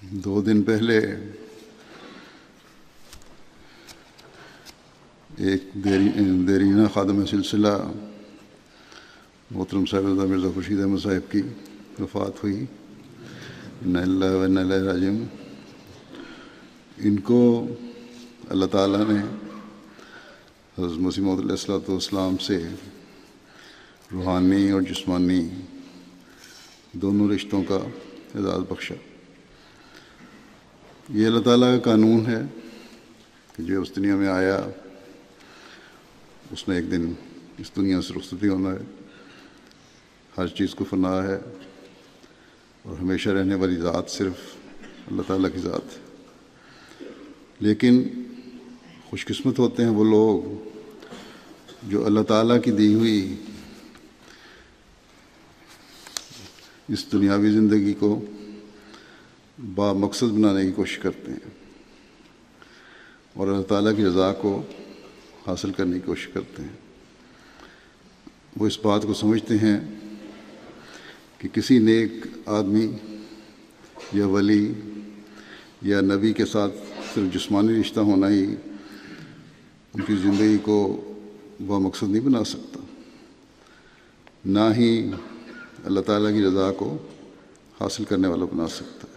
2 دن پہلے ایک دیرینہ خادم سلسلہ محترم صاحبزادہ مرزا خورشید احمد صاحب کی وفات ہوئی۔ انا للہ و انا الیہ راجعون۔ ان کو اللہ تعالیٰ نے حضرت مسیح موعود علیہ الصلوۃ والسلام سے روحانی اور جسمانی دونوں رشتوں کا اعزاز بخشا۔ یہ اللہ تعالیٰ کا قانون ہے کہ جو اس دنیا میں آیا اس نے ایک دن اس دنیا سے رخصتی ہونا ہے۔ ہر چیز کو فنا ہے اور ہمیشہ رہنے والی ذات صرف اللہ تعالیٰ کی ذات ہے۔ لیکن خوش قسمت ہوتے ہیں وہ لوگ جو اللہ تعالیٰ کی دی ہوئی اس دنیاوی زندگی کو با مقصد بنانے کی کوشش کرتے ہیں اور اللہ تعالیٰ کی رضا کو حاصل کرنے کی کوشش کرتے ہیں۔ وہ اس بات کو سمجھتے ہیں کہ کسی نیک آدمی یا ولی یا نبی کے ساتھ صرف جسمانی رشتہ ہونا ہی ان کی زندگی کو با مقصد نہیں بنا سکتا، نہ ہی اللہ تعالیٰ کی رضا کو حاصل کرنے والا بنا سکتا ہے،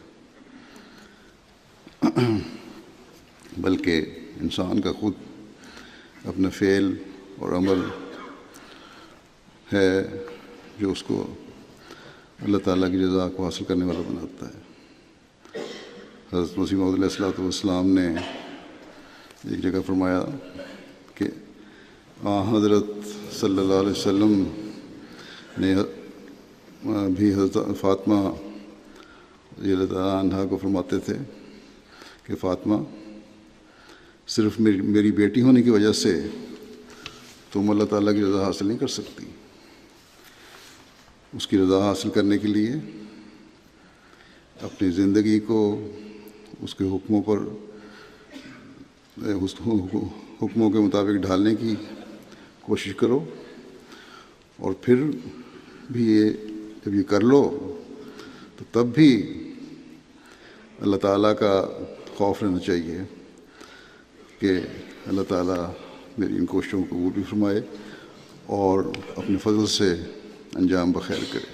بلکہ انسان کا خود اپنا فعل اور عمل ہے جو اس کو اللہ تعالیٰ کی رضا کو حاصل کرنے والا بناتا ہے۔ حضرت مسیح موعود علیہ الصلوۃ والسلام نے ایک جگہ فرمایا کہ حضرت صلی اللہ علیہ وسلم نے بھی حضرت فاطمہ رضی اللہ تعالیٰ عنہا کو فرماتے تھے کہ فاطمہ، صرف میری بیٹی ہونے کی وجہ سے تم اللہ تعالیٰ کی رضا حاصل نہیں کر سکتی۔ اس کی رضا حاصل کرنے کے لیے اپنی زندگی کو اس کے حکموں کے مطابق ڈھالنے کی کوشش کرو، اور پھر بھی جب یہ کر لو تو تب بھی اللہ تعالیٰ کا خوف رہنا چاہیے کہ اللہ تعالیٰ میری ان کوششوں کو قبول بھی فرمائے اور اپنے فضل سے انجام بخیر کرے۔